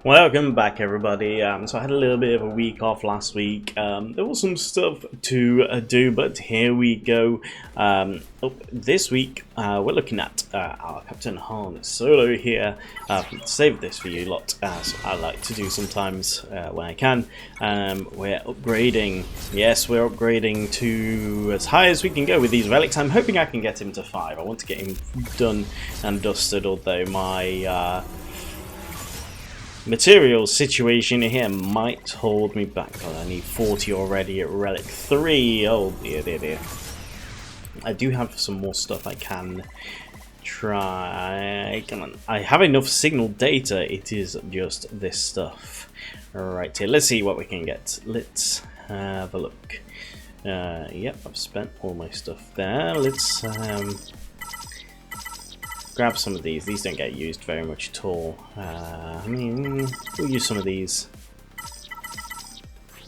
Welcome back, everybody. So I had a little bit of a week off last week. There was some stuff to do, but here we go. This week we're looking at our Captain Han Solo here. Save this for you lot, as I like to do sometimes when I can. We're upgrading. Yes, we're upgrading to as high as we can go with these relics. I'm hoping I can get him to 5. I want to get him done and dusted, although my materials situation here might hold me back. God, I need 40 already at Relic 3. Oh dear, dear, dear. I do have some more stuff I can try. Come on. I have enough signal data. It is just this stuff. Right here. Let's see what we can get. Let's have a look. Yep, I've spent all my stuff there. Let's grab some of these. These don't get used very much at all. I mean, we'll use some of these.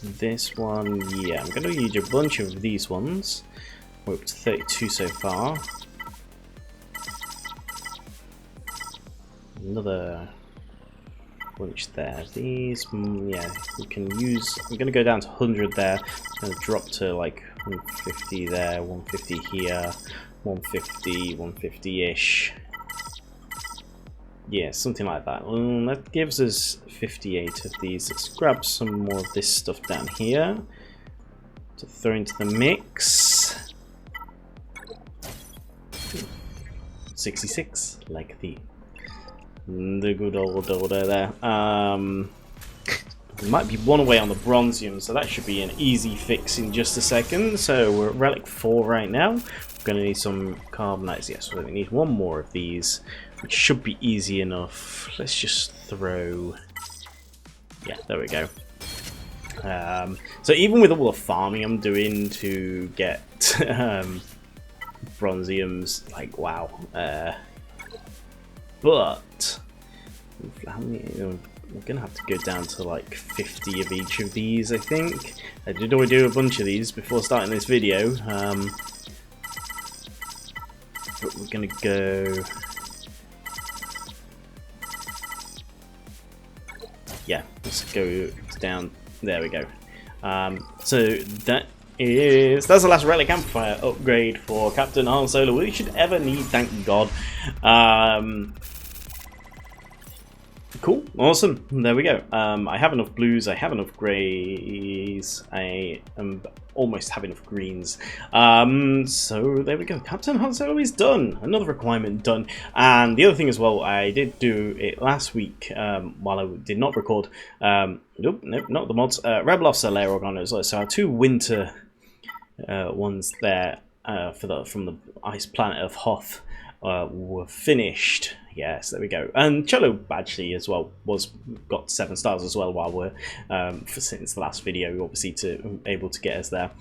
This one, yeah, I'm going to use a bunch of these ones. We're up to 32 so far. Another bunch there. These, yeah, we can use. I'm going to go down to 100 there. I'm going to drop to like 150 there, 150 here, 150, 150-ish. Yeah, something like that. That gives us 58 of these. Let's grab some more of this stuff down here to throw into the mix. 66, like the good old order there. There might be one away on the bronzium, so that should be an easy fix in just a second. So we're at Relic 4 right now. We're going to need some carbonites. Yes, we need one more of these, which should be easy enough. Let's just throw... Yeah, there we go. So even with all the farming I'm doing to get bronziums, like, wow. But how many... We're going to have to go down to like 50 of each of these, I think. I did already do a bunch of these before starting this video. But we're going to go... Yeah, let's go down. There we go. So that's the last Relic Amplifier upgrade for Captain Han Solo we should ever need, thank God. Cool, awesome, there we go. I have enough blues, I have enough greys, I almost have enough greens. So there we go, Captain Han Solo is done, another requirement done. And the other thing as well, I did do it last week while I did not record. Nope, not the mods. Rebel Officer Leia Organa as well. So our 2 winter ones there from the ice planet of Hoth were finished. Yes, there we go. And Cholo actually as well got 7 stars as well while we're since the last video, obviously able to get us there.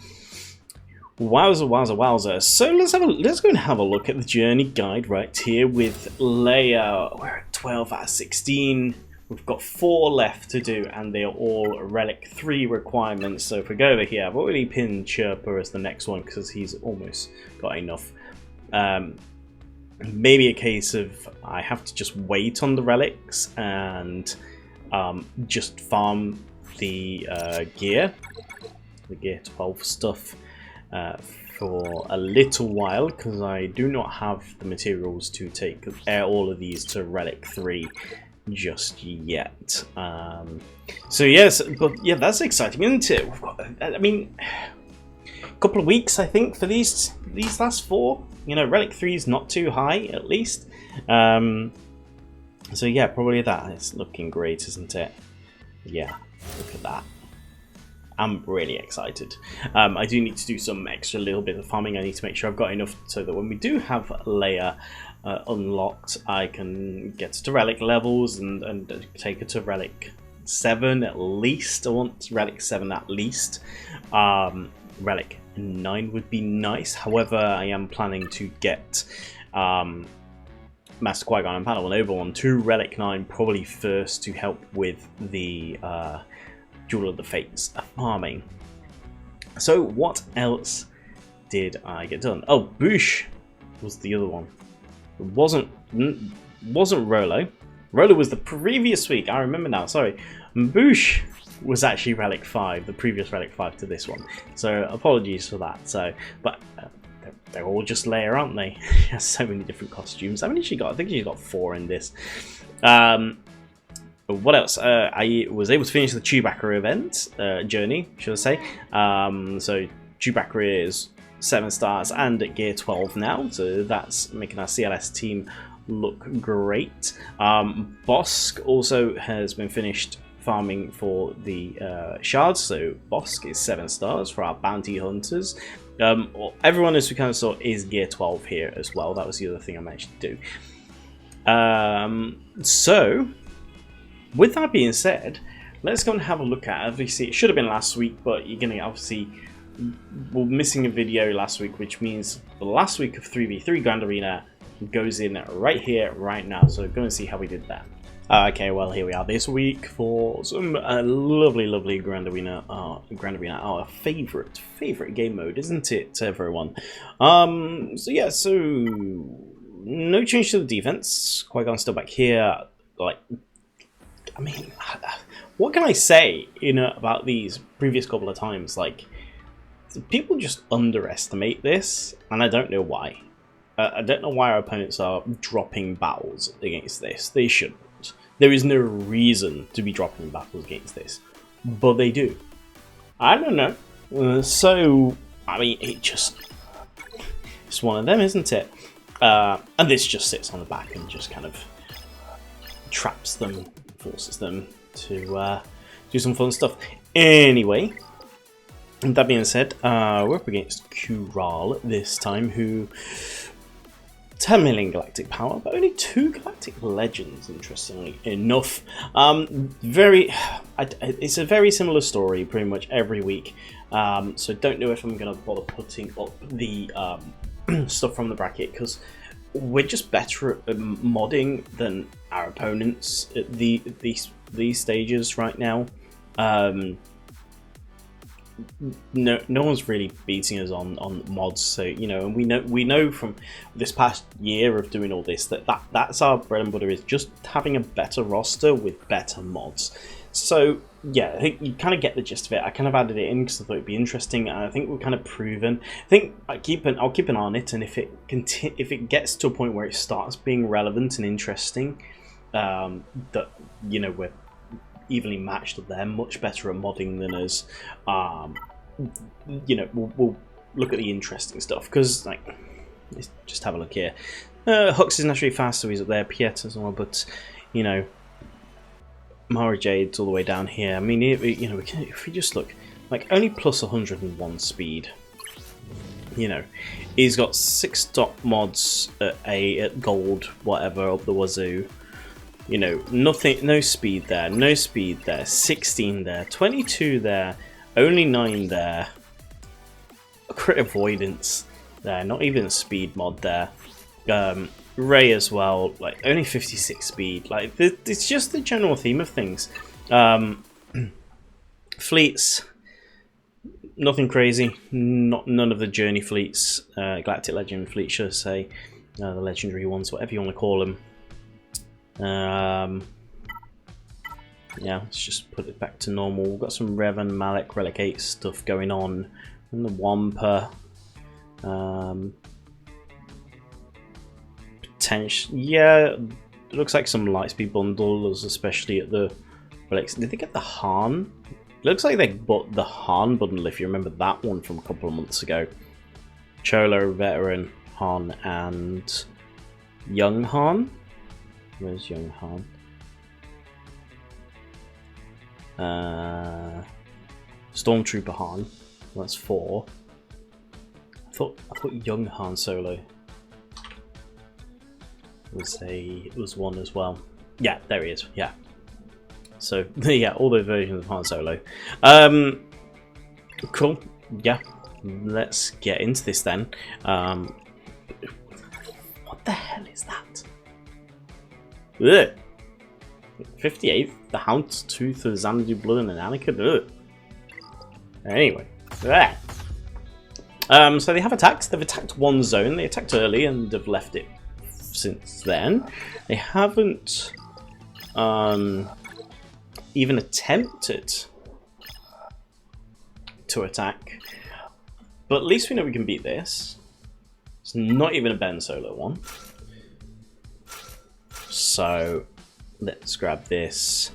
Wowza, wowza, wowza. So let's go and have a look at the journey guide right here with Leia. We're at 12 out of 16. We've got 4 left to do, and they are all Relic 3 requirements. So if we go over here, I've already pinned Chirper as the next one because he's almost got enough. Maybe a case of I have to just wait on the relics and just farm the gear 12 stuff for a little while, because I do not have the materials to take all of these to Relic 3 just yet. So yes, but yeah, that's exciting, isn't it? We've got, I mean, a couple of weeks I think for these last 4. You know, Relic 3 is not too high, at least. So yeah, probably that. It's looking great, isn't it? Yeah, look at that. I'm really excited. I do need to do some extra little bit of farming. I need to make sure I've got enough so that when we do have Leia unlocked, I can get to Relic levels and take her to Relic 7 at least. I want Relic 7 at least. Relic 9 would be nice. However, I am planning to get Master Qui-Gon and Padawan Obi-Wan to Relic 9 probably first to help with the Duel of the Fates farming. So what else did I get done? Oh, Boosh was the other one. It wasn't Rolo. Roller was the previous week. I remember now. Sorry. Mboosh was actually Relic 5, the previous Relic 5 to this one. So apologies for that. So, but they're all just Leia, aren't they? She has so many different costumes. How many she got? I think she's got 4 in this. What else? I was able to finish the Chewbacca event journey, should I say? So Chewbacca is 7 stars and at gear 12 now, so that's making our CLS team look great. Bosk also has been finished farming for the shards, so Bosk is 7 stars for our bounty hunters. Everyone, as we kind of saw, is gear 12 here as well. That was the other thing I managed to do. So with that being said, let's go and have a look at, obviously it should have been last week, but you're gonna obviously, we're missing a video last week, which means the last week of 3v3 Grand Arena goes in right here, right now. So go and see how we did that. Okay, well here we are this week for some lovely Grand Arena. Our favorite game mode, isn't it, everyone? So yeah, so no change to the defense. Qui-Gon's still back here. Like, I mean, what can I say, about these previous couple of times? Like, people just underestimate this, and I don't know why. I don't know why our opponents are dropping battles against this. They shouldn't. There is no reason to be dropping battles against this, but they do. I don't know. So, I mean, it's one of them, isn't it? And this just sits on the back and just kind of traps them, forces them to do some fun stuff. Anyway, that being said, we're up against Kural this time, who 10 million galactic power, but only 2 galactic legends, interestingly enough. It's a very similar story pretty much every week, so don't know if I'm going to bother putting up the stuff from the bracket, because we're just better at modding than our opponents at these stages right now. No one's really beating us on mods, so and we know from this past year of doing all this that's our bread and butter, is just having a better roster with better mods. So yeah, I think you kind of get the gist of it. I kind of added it in because I thought it'd be interesting, and I think we're kind of proven. I think I'll keep an eye on it, and if it gets to a point where it starts being relevant and interesting, that we're evenly matched up there, much better at modding than us. We'll look at the interesting stuff, because like, let's just have a look here. Hux is naturally fast, so he's up there. Piet as well, but Mara Jade's all the way down here. I mean, if we just look, like, only plus 101 speed. He's got 6 dot mods at gold, whatever, up the wazoo. Nothing, no speed there, 16 there, 22 there, only 9 there, a crit avoidance there, not even a speed mod there, Ray as well, like, only 56 speed. Like, it's just the general theme of things. Fleets, nothing crazy, none of the journey fleets, Galactic Legend fleet, should I say, the legendary ones, whatever you want to call them. Yeah, let's just put it back to normal. We've got some Rev and Malik Relic 8 stuff going on, and the Wampa. Potential, yeah, it looks like some Lightspeed bundles, especially at the Relics. Did they get the Han? It looks like they bought the Han bundle, if you remember that one from a couple of months ago. Cholo, Veteran, Han, and Young Han. Where's Young Han? Stormtrooper Han. That's 4. I thought Young Han Solo was 1 as well. Yeah, there he is. Yeah. So yeah, all those versions of Han Solo. Cool. Yeah. Let's get into this then. What the hell is that? Ugh. 58th, the Houndstooth of Xanadu Blood and Anakin. Ugh. Anyway, there. So they have attacked. They've attacked one zone. They attacked early and have left it since then. They haven't even attempted to attack. But at least we know we can beat this. It's not even a Ben Solo one. So let's grab this.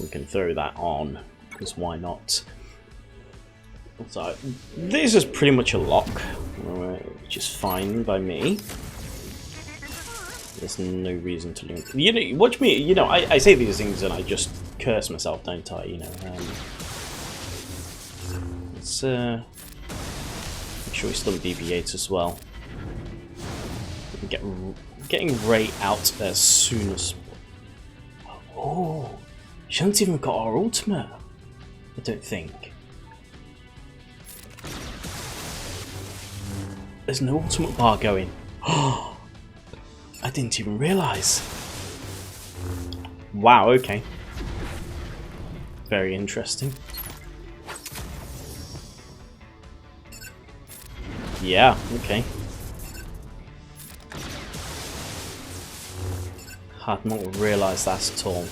We can throw that on, because why not? So this is pretty much a lock, which is fine by me. There's no reason to link. You know, watch me. You know, I say these things and I just curse myself, don't I? You know. Let's make sure we stun BB-8 as well. Getting Rey out as soon as. Oh, she hasn't even got our ultimate. I don't think. There's no ultimate bar going. Oh, I didn't even realise. Wow, okay. Very interesting. Yeah, okay. Had not realised that at all.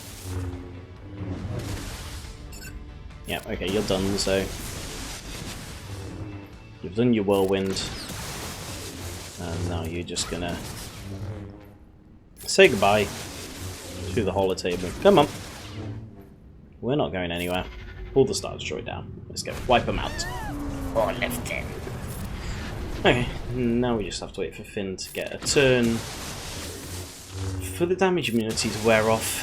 Yeah, okay, you're done, so... You've done your whirlwind. And now you're just gonna... say goodbye to the holotable. Come on. We're not going anywhere. Pull the Star Destroyer down. Let's go. Wipe them out. Or lift him. Okay, now we just have to wait for Finn to get a turn. For the damage immunity to wear off.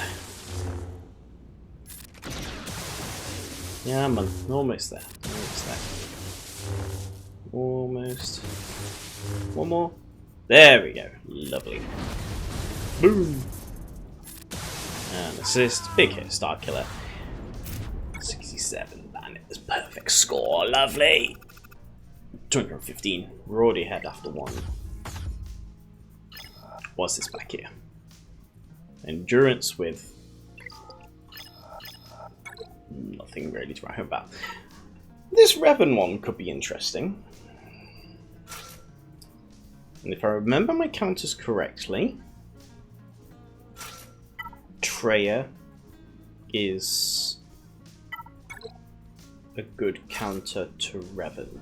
Yeah, man. Almost there. Almost there. Almost. One more. There we go. Lovely. Boom. And assist. Big hit. Star Killer. 67. And it was perfect score. Lovely. 215. We're already ahead after one. What's this back here? Endurance with nothing really to write about. This Revan one could be interesting. And if I remember my counters correctly, Leia is a good counter to Revan,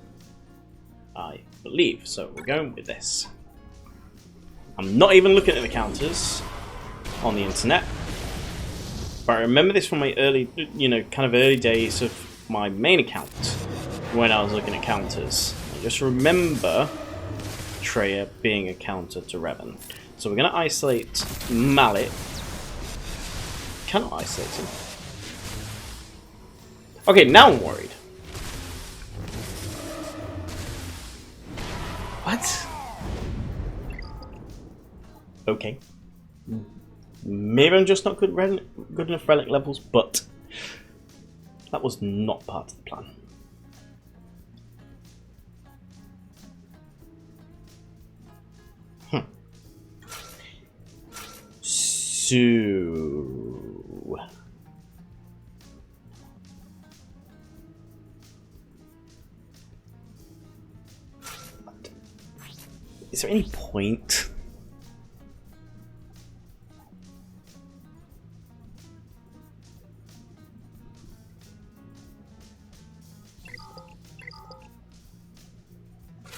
I believe. So we're going with this. I'm not even looking at the counters on the internet, but I remember this from my early, you know, kind of early days of my main account when I was looking at counters. I just remember Leia being a counter to Revan. So we're going to isolate Mallet. Cannot isolate him. Okay, now I'm worried. What? Okay. Maybe I'm just not good enough relic levels, but that was not part of the plan. So... is there any point?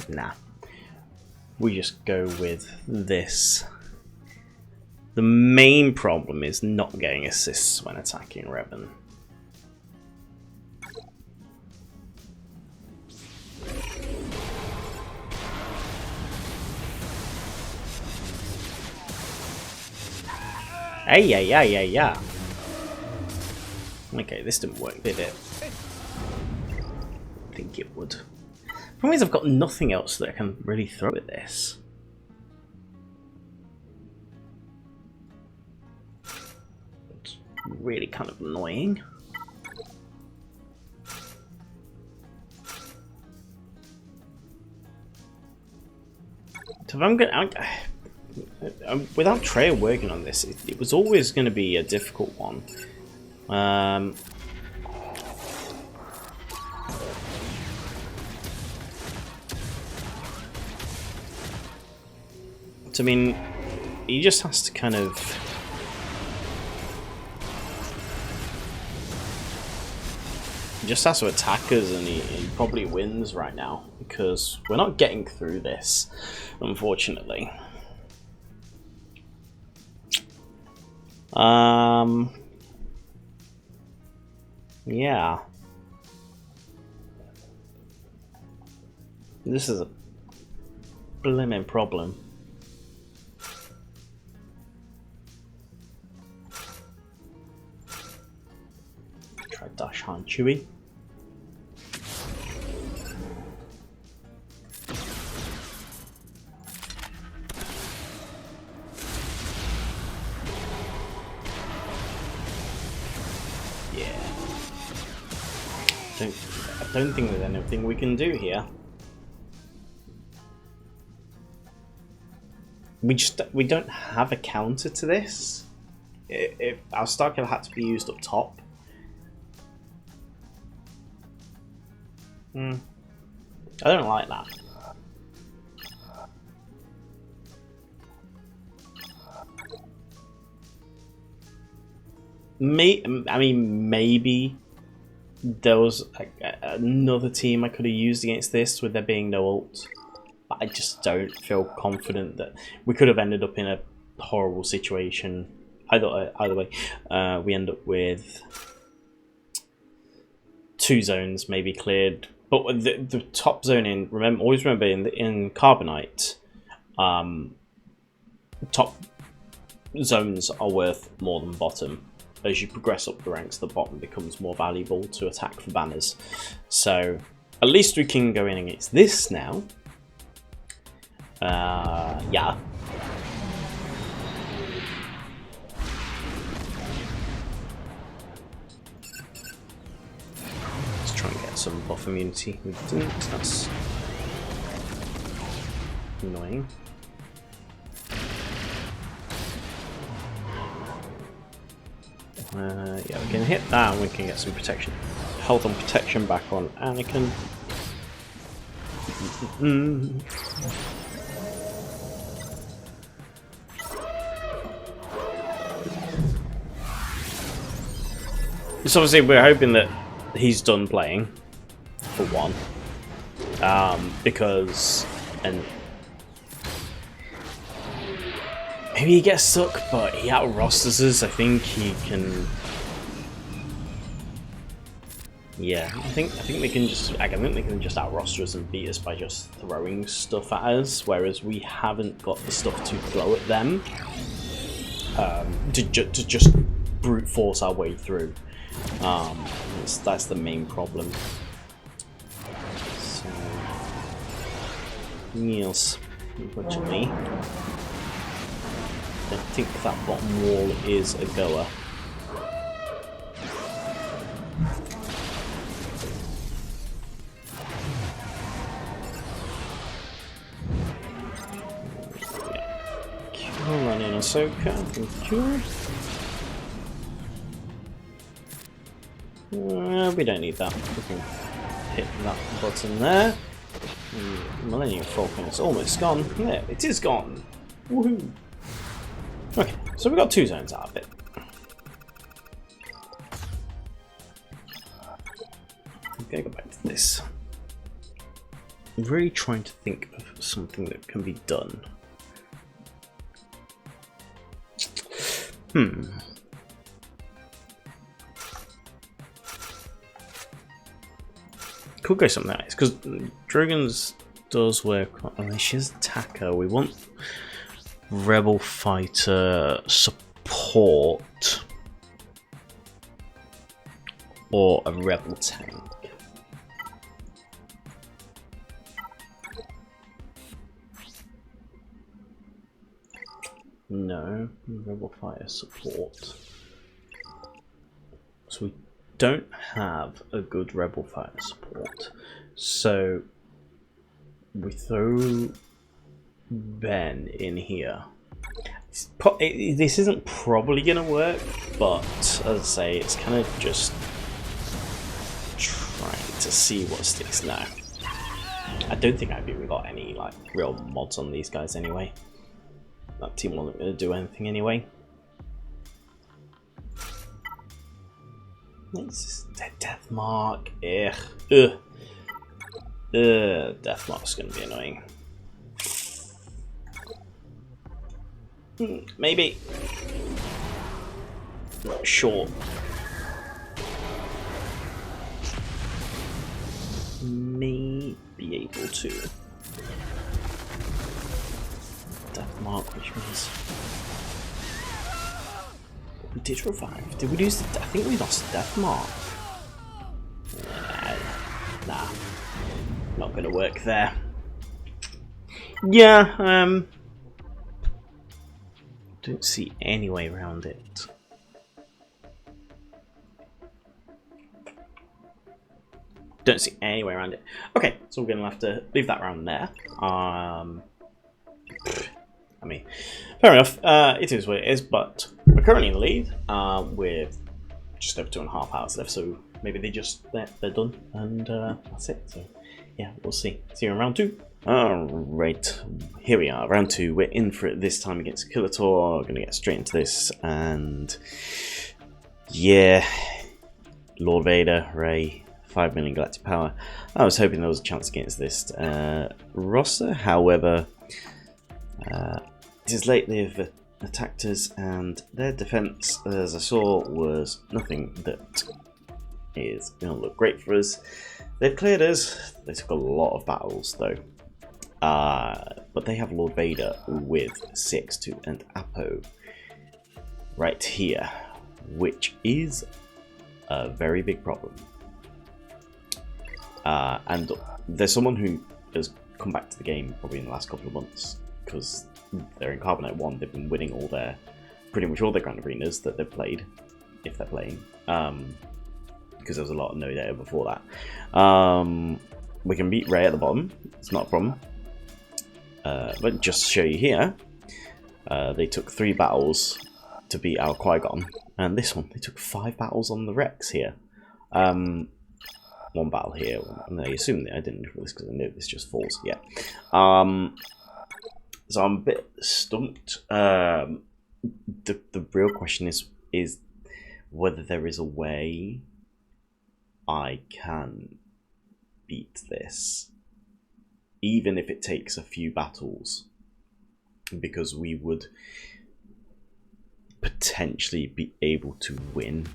Nah. We just go with this. The main problem is not getting assists when attacking Revan. Hey, yeah. Okay, this didn't work, did it? I think it would. The problem is I've got nothing else that I can really throw at this. It's really kind of annoying. So if I'm going, without Leia working on this, it was always going to be a difficult one. I mean, he just has to kind of just has to attack us, and he probably wins right now because we're not getting through this, unfortunately. Yeah. This is a blimmin' problem. Try dash on Chewie. I don't think there's anything we can do here. We don't have a counter to this. If our Starkiller had to be used up top. I don't like that. I mean, maybe there was another team I could have used against this with there being no ult. But I just don't feel confident that we could have ended up in a horrible situation. Either way, we end up with 2 zones maybe cleared. But the top zone always remember in Carbonite, top zones are worth more than bottom. As you progress up the ranks, the bottom becomes more valuable to attack for banners. So at least we can go in against this now. Yeah. Let's try and get some buff immunity. We didn't. That's annoying. Yeah, we can hit that and we can get some protection. Health and protection back on Anakin. So obviously we're hoping that he's done playing, for one. Because... and maybe he gets stuck, but he out-rosters us. I think he can... yeah, I think they can just... I think they can just out-roster us and beat us by just throwing stuff at us, whereas we haven't got the stuff to throw at them. To just brute force our way through. That's the main problem. So... yes, unfortunately. I think that bottom wall is a goer. Kill run in Ahsoka, thank you. We don't need that. We can hit that button there. Millennium Falcon is almost gone. There, it is gone. Woohoo! Okay, so we got 2 zones out of it. I'm gonna go back to this. I'm really trying to think of something that can be done. Could go something like this, because Dragon's does work on Alicia's attacker. We want Rebel Fighter support or a Rebel tank. No, Rebel Fighter support. So we don't have a good Rebel Fighter support. So we throw Ben in here. This isn't probably going to work, but as I say, it's kind of just trying to see what sticks now. I don't think I've even got any like real mods on these guys anyway. That team wasn't going to do anything anyway. It's death mark. Ugh. Ugh. Death mark's gonna be annoying. Maybe. Not sure. May be able to. Death mark, which means we did revive. Did we lose? I think we lost death mark. Nah, not gonna work there. Yeah, don't see any way around it. Don't see any way around it. Okay, so we're gonna have to leave that round there. I mean, fair enough. It is what it is, but we're currently in the lead with just over 2.5 hours left. So maybe they're done, and that's it. So yeah, we'll see. See you in round 2. Alright, here we are, round 2. We're in for it this time against Killator. We're gonna get straight into this, and yeah, Lord Vader, Rey. 5 million galactic power. I was hoping there was a chance against this roster, however, it is late. They've attacked us, and their defense, as I saw, was nothing that is going to look great for us. They've cleared us. They took a lot of battles, though. But they have Lord Vader with 6-2 and Apo right here, which is a very big problem. And there's someone who has come back to the game probably in the last couple of months, because they're in Carbonite 1. They've been winning pretty much all their Grand Arenas that they've played, if they're playing, because there was a lot of no data before that. We can beat Rey at the bottom, it's not a problem. But just to show you here, they took 3 battles to beat our Qui-Gon, and this one, they took 5 battles on the Rex here. 1 battle here, and I assume that I didn't do this because I knew this just falls. Yeah. So I'm a bit stumped. The real question is whether there is a way I can beat this, even if it takes a few battles, because we would potentially be able to win.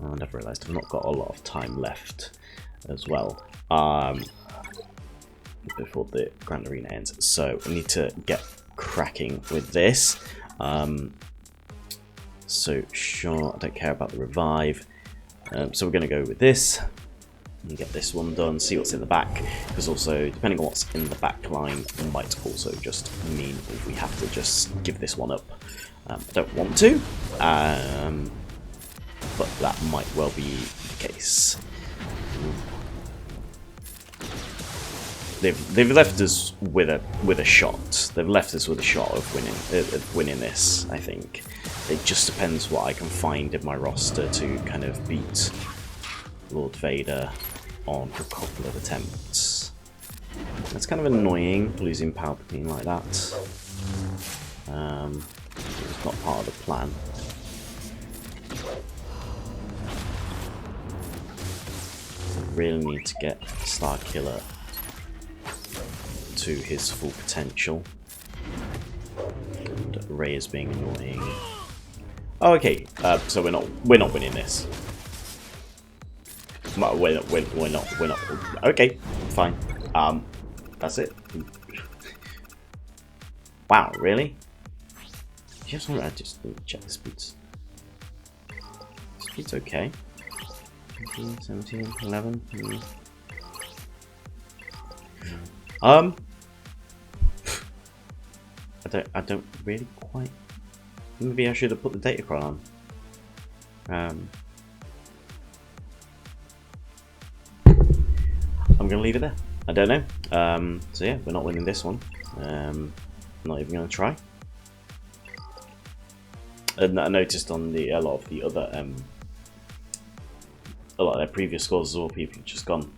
I never realised I've not got a lot of time left as well before the Grand Arena ends, so I need to get cracking with this. So sure, I don't care about the revive, so we're going to go with this and get this one done, see what's in the back, because also depending on what's in the back line might also just mean if we have to just give this one up. I don't want to, but that might well be the case. They've left us with a shot. They've left us with a shot of winning this. I think it just depends what I can find in my roster to kind of beat Lord Vader on a couple of attempts. That's kind of annoying, losing Palpatine like that. It's not part of the plan. Really need to get Starkiller to his full potential. And Rey is being annoying. Oh, okay. So we're not winning this. We're not. Okay, fine. That's it. Wow, really? Just check the speeds. Speed's okay. 15, 17, 11. I don't really quite. Maybe I should have put the datacron on. I'm gonna leave it there. I don't know. So yeah, we're not winning this one. Not even gonna try. And I noticed on a lot of the other a lot of their previous scores as well, people have just gone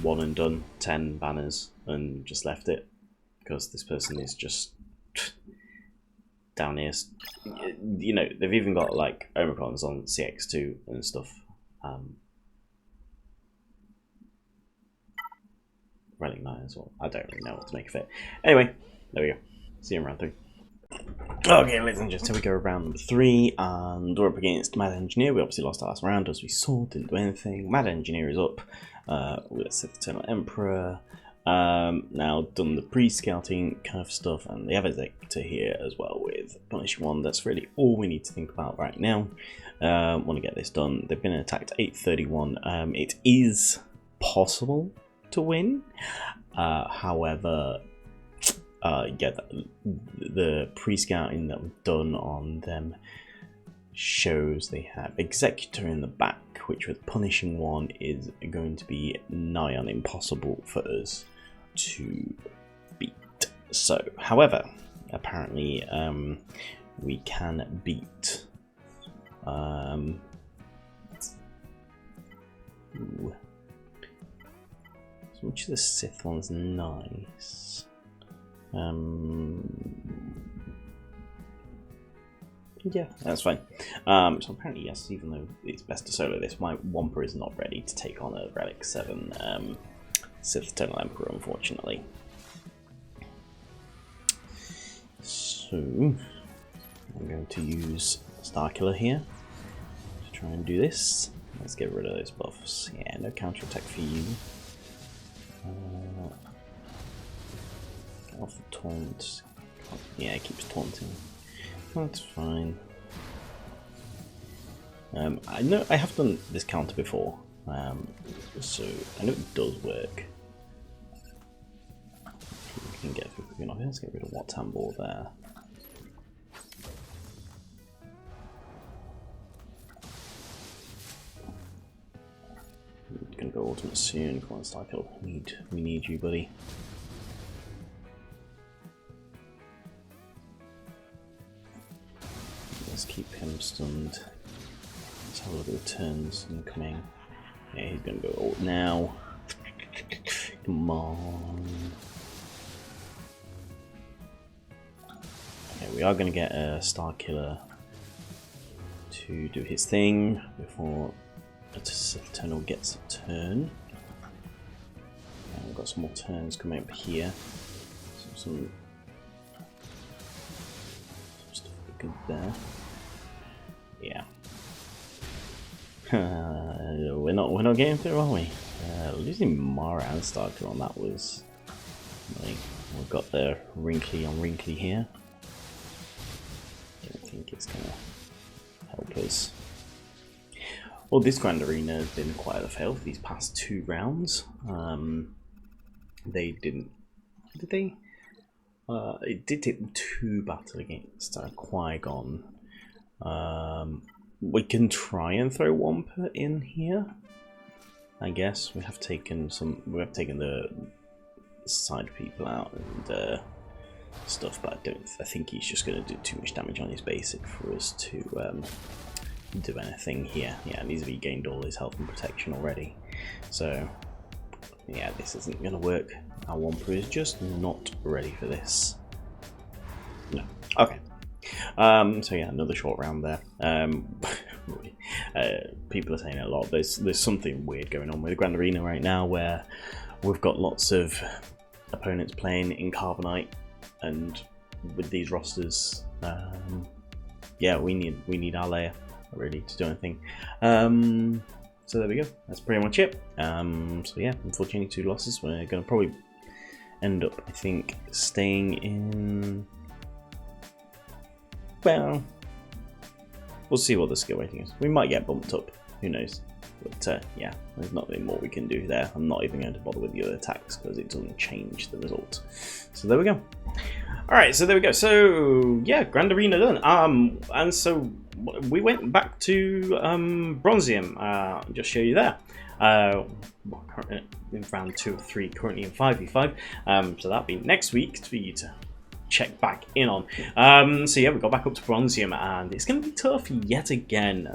one and done, 10 banners, and just left it, because this person is just down here. You know, they've even got like Omicrons on CX2 and stuff. Relic 9 as well. I don't really know what to make of it. Anyway, there we go. See you in round 3. Okay, ladies and gents, here we go, round number 3, and we're up against Mad Engineer. We obviously lost our last round, as we saw, didn't do anything. Mad Engineer is up with Sith Eternal Emperor. Now done the pre-scouting kind of stuff, and they have a Executor here as well with Punishing One. That's really all we need to think about right now. Want to get this done. They've been attacked 831. It is possible to win, however, yeah, the pre-scouting that we've done on them shows they have Executor in the back, which with Punishing One is going to be nigh on impossible for us to beat. So, however, apparently we can beat so which of the Sith one's nice? Yeah, that's fine. So apparently, yes, even though it's best to solo this, my Wampa is not ready to take on a Relic 7 Sith Eternal Emperor, unfortunately. So, I'm going to use Starkiller here to try and do this. Let's get rid of those buffs. Yeah, no counterattack for you. Get off the taunt. Yeah, it keeps taunting. That's fine. I know I have done this counter before, so I know it does work. We can get through quick enough. Let's get rid of what Tambor there. We're gonna go ultimate soon. Come on, Starkiller. We need you, buddy. Let's keep him stunned. Let's have a look at the turns incoming. Yeah, he's gonna go ult now. Come on. Okay, we are gonna get a Starkiller to do his thing before Eternal gets a turn. And we've got some more turns coming up here. Some stuff good there. Yeah. We're not getting through, are we? Losing Mara and Starkiller on that was like, we've got the wrinkly on wrinkly here. Don't think it's gonna help us. Well, this Grand Arena has been quite a fail for these past 2 rounds. They didn't, did they? It did take them 2 battles against Qui-Gon. We can try and throw Wampa in here. I guess we have taken the side people out and stuff, but I think he's just going to do too much damage on his basic for us to do anything here. Yeah, and he's regained all his health and protection already. So yeah, this isn't going to work. Our Wampa is just not ready for this. No. Okay. So yeah, another short round there. People are saying a lot. There's something weird going on with the Grand Arena right now, where we've got lots of opponents playing in Carbonite, and with these rosters, yeah, we need our Leia really to do anything. So there we go. That's pretty much it. So yeah, unfortunately 2 losses. We're going to probably end up, I think, staying in. Well, we'll see what the skill rating is. We might get bumped up, who knows. But yeah, there's nothing more we can do there. I'm not even going to bother with the other attacks because it doesn't change the result. So there we go. Alright, so there we go. So yeah, Grand Arena done. And so we went back to Bronzium. I'll just show you there. Currently in round 2 of 3, currently in 5v5. So that'll be next week for you to check back in on. So yeah, we got back up to Bronzium, and it's going to be tough yet again.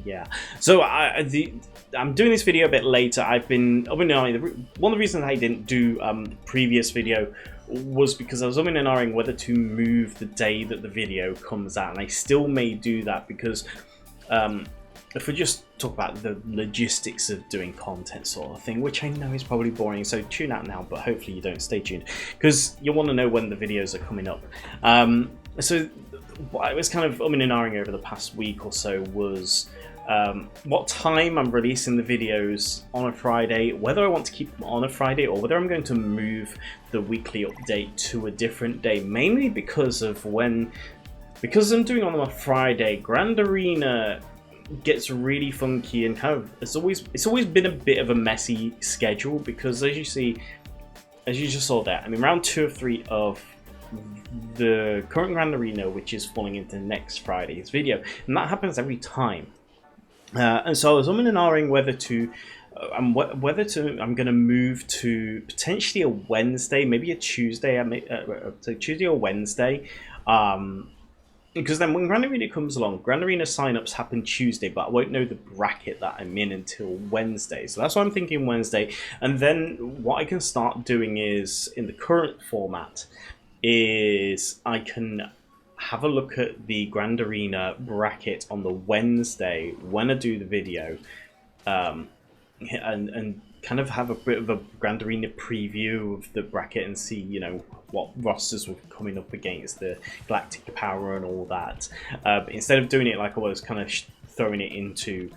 Yeah, so I'm doing this video a bit later. One of the reasons I didn't do previous video was because I was umming and ahhing whether to move the day that the video comes out, and I still may do that because if we just talk about the logistics of doing content sort of thing, which I know is probably boring, so tune out now, but hopefully you don't stay tuned, because you'll want to know when the videos are coming up. So what I was kind of umming and ahhing over the past week or so was what time I'm releasing the videos on a Friday, whether I want to keep them on a Friday or whether I'm going to move the weekly update to a different day, mainly because I'm doing on a Friday, Grand Arena gets really funky and kind of it's always been a bit of a messy schedule, because as you just saw there, I mean, round 2 of 3 of the current Grand Arena, which is falling into next Friday's video, and that happens every time. And so I was umming and ahhing whether to I'm going to move to potentially a Wednesday, maybe a Tuesday, so Tuesday or Wednesday. Because then when Grand Arena comes along, Grand Arena sign-ups happen Tuesday, but I won't know the bracket that I'm in until Wednesday. So that's why I'm thinking Wednesday. And then what I can start doing is, in the current format, is I can have a look at the Grand Arena bracket on the Wednesday when I do the video, and kind of have a bit of a Grand Arena preview of the bracket and see, you know, what rosters were coming up against, the Galactic Power and all that. But instead of doing it like I was kind of throwing it into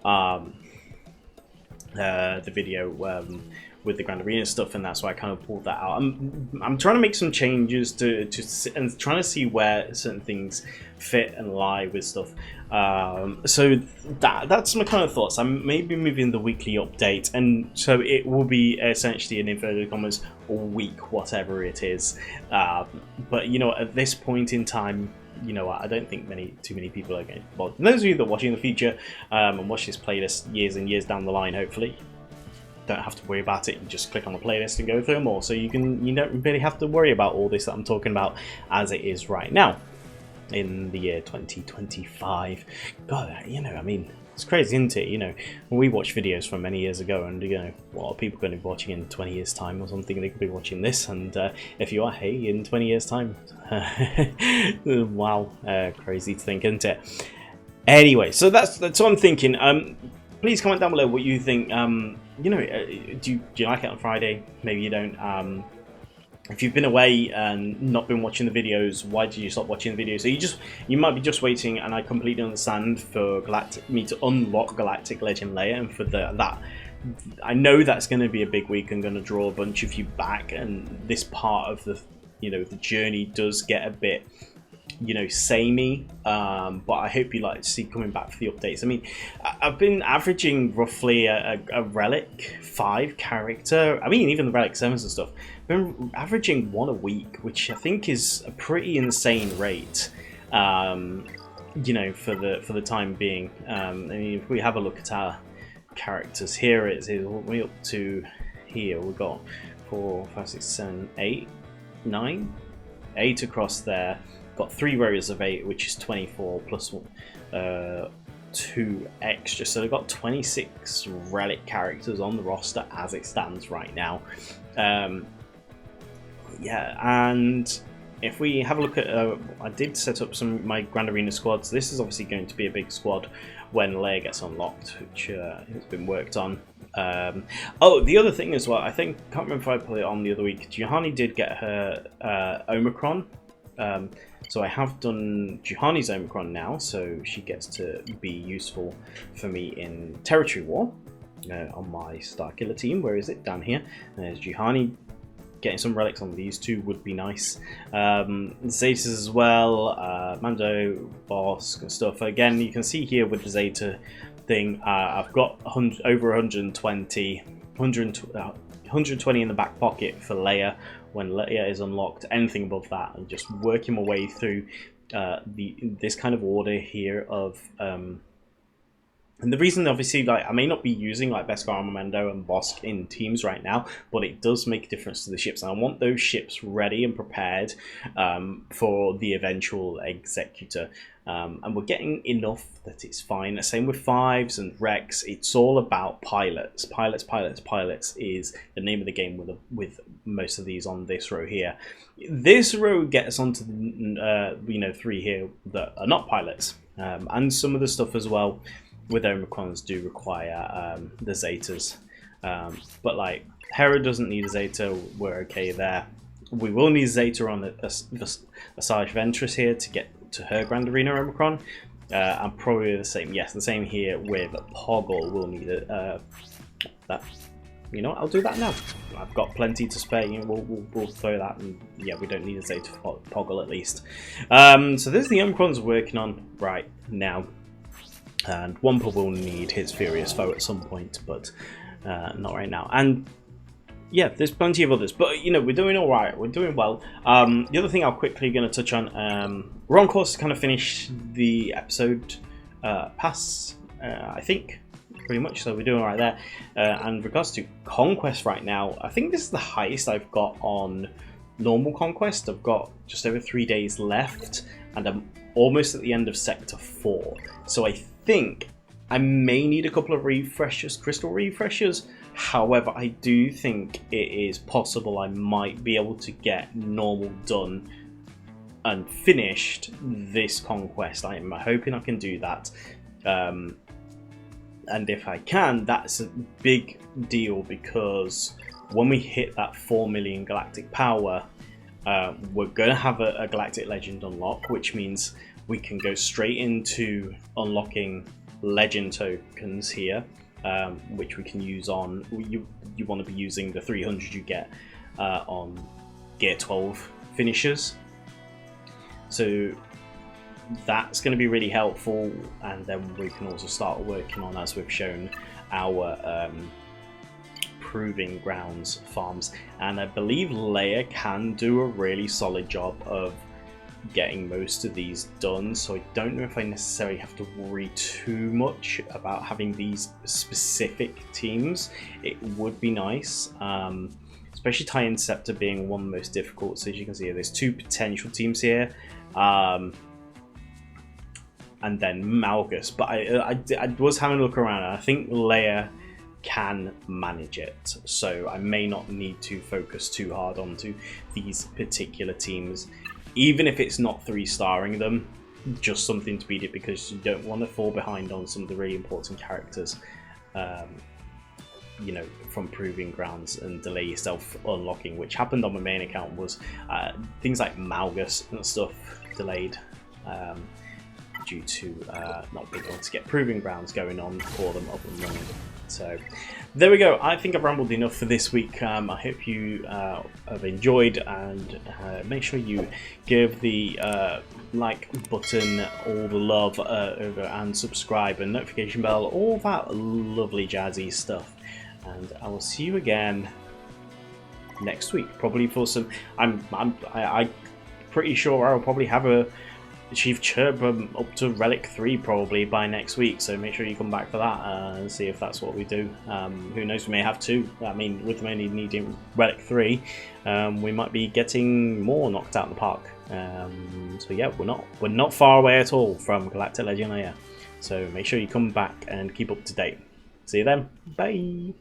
the video with the Grand Arena stuff, and that's why I kind of pulled that out. I'm trying to make some changes and trying to see where certain things fit and lie with stuff. So that's my kind of thoughts. I'm maybe moving the weekly update, and so it will be essentially an inverted commas week, whatever it is. But you know, at this point in time, you know, I don't think too many people are going to bother. And those of you that are watching in the future and watch this playlist years and years down the line, hopefully, don't have to worry about it. You just click on the playlist and go through them all, so you don't really have to worry about all this that I'm talking about as it is right now in the year 2025. God, you know, I mean, it's crazy, isn't it? You know, when we watch videos from many years ago, and you know, what are people going to be watching in 20 years time or something? They could be watching this, and if you are, hey, in 20 years time. Wow, crazy to think, isn't it? Anyway, so that's what I'm thinking. Please comment down below what you think. You know, do you like it on Friday? Maybe you don't. If you've been away and not been watching the videos, why did you stop watching the videos? So you might be just waiting, and I completely understand, for me to unlock Galactic Legend Leia, and for that. I know that's going to be a big week and going to draw a bunch of you back, and this part of the journey does get a bit, you know, samey, but I hope you like to see coming back for the updates. I mean, I've been averaging roughly a Relic 5 character. I mean, even the Relic 7s and stuff. I've been averaging 1 a week, which I think is a pretty insane rate, you know, for the time being. I mean, if we have a look at our characters here, we're up to here. We've got 4, 5, 6, 7, 8, 9, 8 across there. Got 3 rows of 8, which is 24 plus 2 extra, so they've got 26 Relic characters on the roster as it stands right now. Yeah, and if we have a look at, I did set up my Grand Arena squads. This is obviously going to be a big squad when Leia gets unlocked, which has been worked on. Oh, the other thing as well, I can't remember if I put it on the other week, Juhani did get her Omicron. So I have done Juhani's Omicron now, so she gets to be useful for me in Territory War on my Starkiller team. Where is it? Down here. There's Juhani. Getting some relics on these two would be nice. Zetas as well, Mando, Bosk and stuff. Again, you can see here with the Zeta thing, I've got over 120 in the back pocket for Leia. When Leia is unlocked, anything above that, and just working my way through this kind of order here of and the reason, obviously, like, I may not be using like Beskar, Armamento and Bosk in teams right now, but it does make a difference to the ships, and I want those ships ready and prepared for the eventual Executor. And we're getting enough that it's fine. Same with 5s and Rex. It's all about pilots. Pilots is the name of the game with most of these on this row here. This row gets onto the 3 here that are not pilots, and some of the stuff as well with Omicrons do require the Zetas. But like Hera doesn't need a Zeta. We're okay there. We will need Zeta on a Asajj Ventress here to get to her Grand Arena Omicron. And probably the same. Yes, the same here with Poggle. We'll need that. You know what, I'll do that now. I've got plenty to spare. You know, we'll throw that, and yeah, we don't need a Zeta Poggle at least. So there's the Omicrons working on right now, and Wampa will need his Furious Foe at some point, but not right now. And yeah, there's plenty of others, but you know, we're doing all right. We're doing well. The other thing I'll quickly going to touch on, we're on course to kind of finish the episode pass, I think, pretty much. So we're doing all right there. And in regards to conquest right now, I think this is the highest I've got on normal conquest. I've got just over 3 days left, and I'm almost at the end of Sector 4. So I think I may need a couple of refreshers, crystal refreshers. However, I do think it is possible I might be able to get normal done and finished this conquest. I am hoping I can do that. And if I can, that's a big deal, because when we hit that 4 million galactic power, we're going to have a galactic legend unlock, which means we can go straight into unlocking legend tokens here. Which we can use on, you want to be using the 300 you get on Gear 12 finishers. So that's going to be really helpful, and then we can also start working on, as we've shown, our Proving Grounds farms. And I believe Leia can do a really solid job of getting most of these done, so I don't know if I necessarily have to worry too much about having these specific teams. It would be nice, especially TIE Interceptor being one of the most difficult. So as you can see, there's 2 potential teams here, and then Malgus. But I was having a look around, and I think Leia can manage it, so I may not need to focus too hard onto these particular teams. Even if it's not 3-starring them, just something to beat it, because you don't want to fall behind on some of the really important characters, you know, from Proving Grounds, and delay yourself unlocking, which happened on my main account. Was things like Malgus and stuff delayed due to not being able to get Proving Grounds going on for them up and running. So there we go. I think I've rambled enough for this week. I hope you have enjoyed, and make sure you give the like button all the love over, and subscribe and notification bell, all that lovely jazzy stuff. And I will see you again next week, probably for some. I'm pretty sure I'll probably have a Chief Chirp up to Relic 3 probably by next week, so make sure you come back for that and see if that's what we do. Who knows, we may have 2. I mean, with them only needing Relic 3, we might be getting more knocked out in the park. So yeah, we're not far away at all from Galactic Legend Leia. So make sure you come back and keep up to date. See you then. Bye.